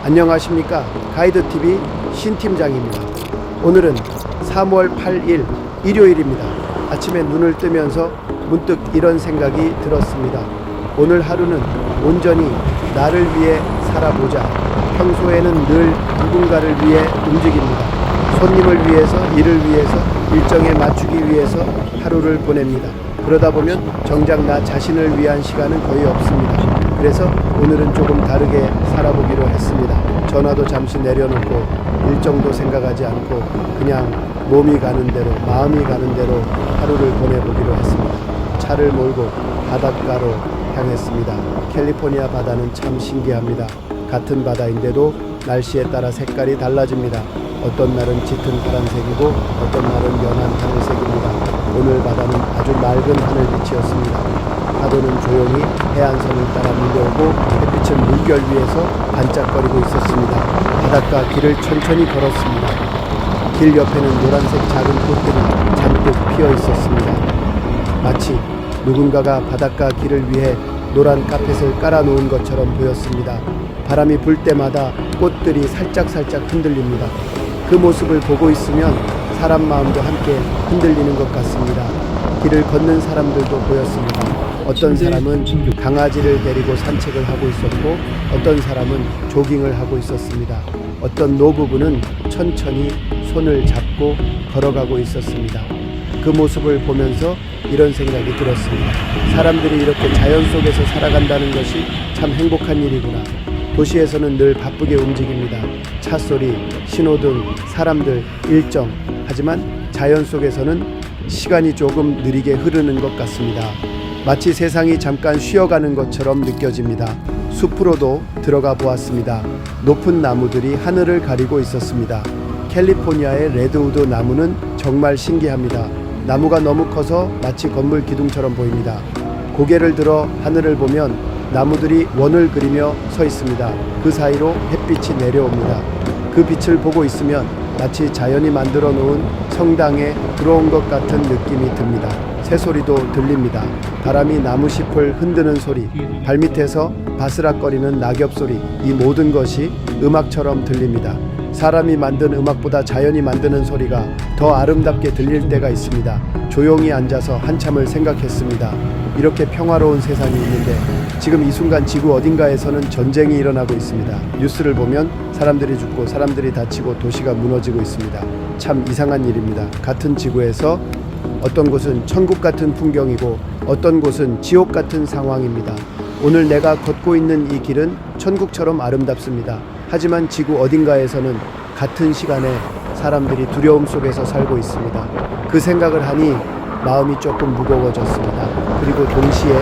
안녕하십니까. 가이드TV 신팀장입니다. 오늘은 3월 8일 일요일입니다. 아침에 눈을 뜨면서 문득 이런 생각이 들었습니다. 오늘 하루는 온전히 나를 위해 살아보자. 평소에는 늘 누군가를 위해 움직입니다. 손님을 위해서, 일을 위해서, 일정에 맞추기 위해서 하루를 보냅니다. 그러다 보면 정작 나 자신을 위한 시간은 거의 없습니다. 그래서 오늘은 조금 다르게 살아보기로 했습니다. 전화도 잠시 내려놓고 일정도 생각하지 않고 그냥 몸이 가는 대로, 마음이 가는 대로 하루를 보내보기로 했습니다. 차를 몰고 바닷가로 향했습니다. 캘리포니아 바다는 참 신기합니다. 같은 바다인데도 날씨에 따라 색깔이 달라집니다. 어떤 날은 짙은 파란색이고 어떤 날은 연한 하늘색입니다. 오늘 바다는 아주 맑은 하늘빛이었습니다. 파도는 조용히 해안선을 따라 밀려오고 햇빛은 물결 위에서 반짝거리고 있었습니다. 바닷가 길을 천천히 걸었습니다. 길 옆에는 노란색 작은 꽃들이 잔뜩 피어 있었습니다. 마치 누군가가 바닷가 길을 위해 노란 카펫을 깔아놓은 것처럼 보였습니다. 바람이 불 때마다 꽃들이 살짝살짝 흔들립니다. 그 모습을 보고 있으면 사람 마음도 함께 흔들리는 것 같습니다. 길을 걷는 사람들도 보였습니다. 어떤 사람은 강아지를 데리고 산책을 하고 있었고 어떤 사람은 조깅을 하고 있었습니다. 어떤 노부부는 천천히 손을 잡고 걸어가고 있었습니다. 그 모습을 보면서 이런 생각이 들었습니다. 사람들이 이렇게 자연 속에서 살아간다는 것이 참 행복한 일이구나. 도시에서는 늘 바쁘게 움직입니다. 차 소리, 신호등, 사람들, 일정. 하지만 자연 속에서는 시간이 조금 느리게 흐르는 것 같습니다. 마치 세상이 잠깐 쉬어가는 것처럼 느껴집니다. 숲으로도 들어가 보았습니다. 높은 나무들이 하늘을 가리고 있었습니다. 캘리포니아의 레드우드 나무는 정말 신기합니다. 나무가 너무 커서 마치 건물 기둥처럼 보입니다. 고개를 들어 하늘을 보면 나무들이 원을 그리며 서 있습니다. 그 사이로 햇빛이 내려옵니다. 그 빛을 보고 있으면 마치 자연이 만들어 놓은 성당에 들어온 것 같은 느낌이 듭니다. 새소리도 들립니다. 바람이 나무잎을 흔드는 소리, 발밑에서 바스락거리는 낙엽 소리, 이 모든 것이 음악처럼 들립니다. 사람이 만든 음악보다 자연이 만드는 소리가 더 아름답게 들릴 때가 있습니다. 조용히 앉아서 한참을 생각했습니다. 이렇게 평화로운 세상이 있는데 지금 이 순간 지구 어딘가에서는 전쟁이 일어나고 있습니다. 뉴스를 보면 사람들이 죽고 사람들이 다치고 도시가 무너지고 있습니다. 참 이상한 일입니다. 같은 지구에서 어떤 곳은 천국 같은 풍경이고 어떤 곳은 지옥 같은 상황입니다. 오늘 내가 걷고 있는 이 길은 천국처럼 아름답습니다. 하지만 지구 어딘가에서는 같은 시간에 사람들이 두려움 속에서 살고 있습니다. 그 생각을 하니 마음이 조금 무거워졌습니다. 그리고 동시에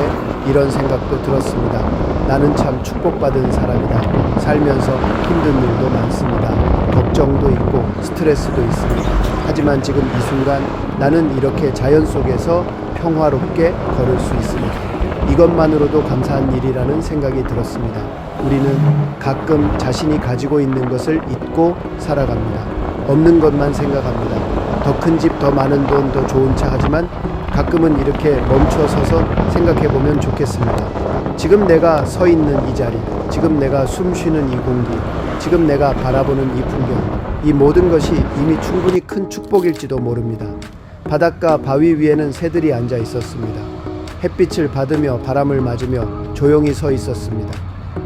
이런 생각도 들었습니다. 나는 참 축복받은 사람이다. 살면서 힘든 일도 많습니다. 걱정도 있고 스트레스도 있습니다. 하지만 지금 이 순간 나는 이렇게 자연 속에서 평화롭게 걸을 수 있습니다. 이것만으로도 감사한 일이라는 생각이 들었습니다. 우리는 가끔 자신이 가지고 있는 것을 잊고 살아갑니다. 없는 것만 생각합니다. 더 큰 집, 더 많은 돈, 더 좋은 차. 하지만 가끔은 이렇게 멈춰 서서 생각해보면 좋겠습니다. 지금 내가 서 있는 이 자리, 지금 내가 숨 쉬는 이 공기, 지금 내가 바라보는 이 풍경, 이 모든 것이 이미 충분히 큰 축복일지도 모릅니다. 바닷가 바위 위에는 새들이 앉아 있었습니다. 햇빛을 받으며 바람을 맞으며 조용히 서 있었습니다.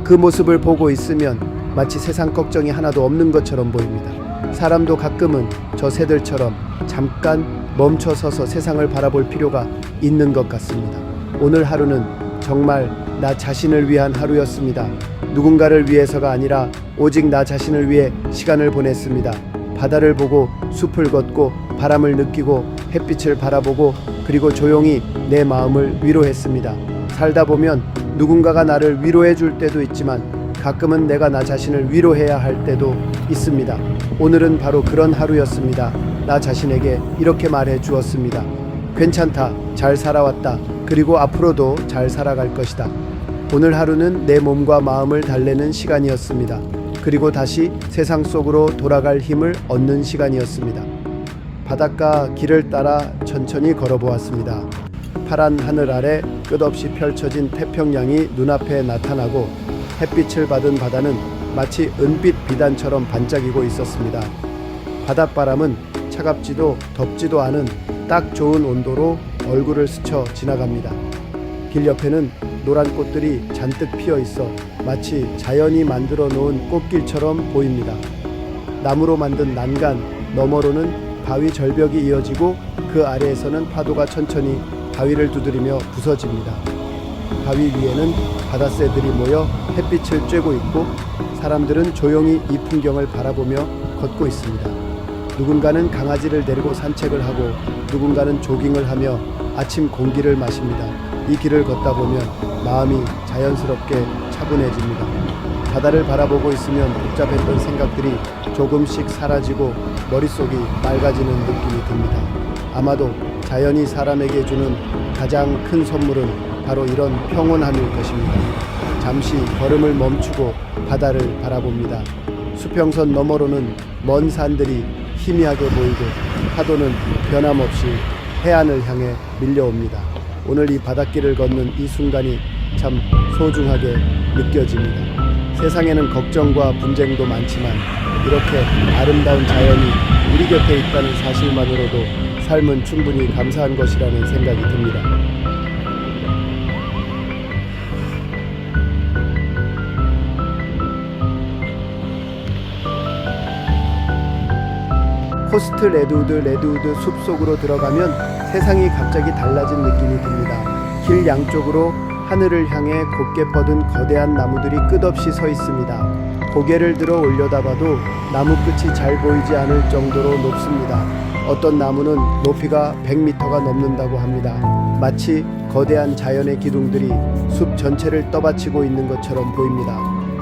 그 모습을 보고 있으면 마치 세상 걱정이 하나도 없는 것처럼 보입니다. 사람도 가끔은 저 새들처럼 잠깐 멈춰 서서 세상을 바라볼 필요가 있는 것 같습니다. 오늘 하루는 정말 나 자신을 위한 하루였습니다. 누군가를 위해서가 아니라 오직 나 자신을 위해 시간을 보냈습니다. 바다를 보고 숲을 걷고 바람을 느끼고 햇빛을 바라보고 그리고 조용히 내 마음을 위로했습니다. 살다 보면 누군가가 나를 위로해 줄 때도 있지만 가끔은 내가 나 자신을 위로해야 할 때도 있습니다. 오늘은 바로 그런 하루였습니다. 나 자신에게 이렇게 말해 주었습니다. 괜찮다. 잘 살아왔다. 그리고 앞으로도 잘 살아갈 것이다. 오늘 하루는 내 몸과 마음을 달래는 시간이었습니다. 그리고 다시 세상 속으로 돌아갈 힘을 얻는 시간이었습니다. 바닷가 길을 따라 천천히 걸어보았습니다. 파란 하늘 아래 끝없이 펼쳐진 태평양이 눈앞에 나타나고 햇빛을 받은 바다는 마치 은빛 비단처럼 반짝이고 있었습니다. 바닷바람은 차갑지도 덥지도 않은 딱 좋은 온도로 얼굴을 스쳐 지나갑니다. 길 옆에는 노란 꽃들이 잔뜩 피어 있어 마치 자연이 만들어 놓은 꽃길처럼 보입니다. 나무로 만든 난간 너머로는 바위 절벽이 이어지고 그 아래에서는 파도가 천천히 바위를 두드리며 부서집니다. 바위 위에는 바다새들이 모여 햇빛을 쬐고 있고 사람들은 조용히 이 풍경을 바라보며 걷고 있습니다. 누군가는 강아지를 데리고 산책을 하고 누군가는 조깅을 하며 아침 공기를 마십니다. 이 길을 걷다 보면 마음이 자연스럽게 차분해집니다. 바다를 바라보고 있으면 복잡했던 생각들이 조금씩 사라지고 머릿속이 맑아지는 느낌이 듭니다. 아마도 자연이 사람에게 주는 가장 큰 선물은 바로 이런 평온함일 것입니다. 잠시 걸음을 멈추고 바다를 바라봅니다. 수평선 너머로는 먼 산들이 희미하게 보이고 파도는 변함없이 해안을 향해 밀려옵니다. 오늘 이 바닷길을 걷는 이 순간이 참 소중하게 느껴집니다. 세상에는 걱정과 분쟁도 많지만 이렇게 아름다운 자연이 우리 곁에 있다는 사실만으로도 삶은 충분히 감사한 것이라는 생각이 듭니다. 코스트 레드우드 숲속으로 들어가면 세상이 갑자기 달라진 느낌이 듭니다. 길 양쪽으로 하늘을 향해 곧게 뻗은 거대한 나무들이 끝없이 서 있습니다. 고개를 들어 올려다봐도 나무 끝이 잘 보이지 않을 정도로 높습니다. 어떤 나무는 높이가 100m가 넘는다고 합니다. 마치 거대한 자연의 기둥들이 숲 전체를 떠받치고 있는 것처럼 보입니다.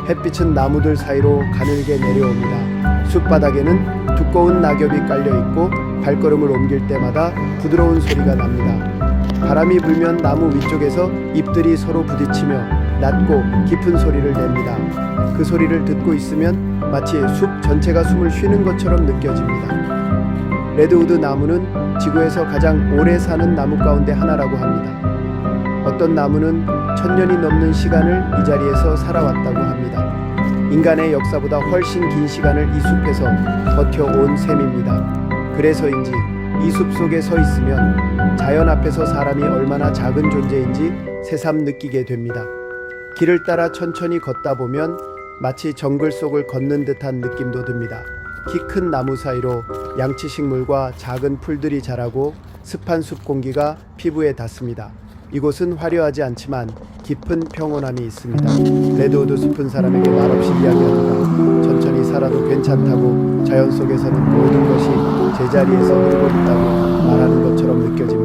햇빛은 나무들 사이로 가늘게 내려옵니다. 숲바닥에는 두꺼운 낙엽이 깔려있고 발걸음을 옮길 때마다 부드러운 소리가 납니다. 바람이 불면 나무 위쪽에서 잎들이 서로 부딪히며 낮고 깊은 소리를 냅니다. 그 소리를 듣고 있으면 마치 숲 전체가 숨을 쉬는 것처럼 느껴집니다. 레드우드 나무는 지구에서 가장 오래 사는 나무 가운데 하나라고 합니다. 어떤 나무는 1000년이 넘는 시간을 이 자리에서 살아왔다고 합니다. 인간의 역사보다 훨씬 긴 시간을 이 숲에서 버텨온 셈입니다. 그래서인지 이 숲 속에 서 있으면 자연 앞에서 사람이 얼마나 작은 존재인지 새삼 느끼게 됩니다. 길을 따라 천천히 걷다 보면 마치 정글 속을 걷는 듯한 느낌도 듭니다. 키 큰 나무 사이로 양치식물과 작은 풀들이 자라고 습한 숲 공기가 피부에 닿습니다. 이곳은 화려하지 않지만 깊은 평온함이 있습니다. 레드우드 숲은 사람에게 말없이 이야기합니다. 천천히 살아도 괜찮다고, 자연 속에서는 모든 것이 제자리에서 흐르고 있다고 말하는 것처럼 느껴집니다.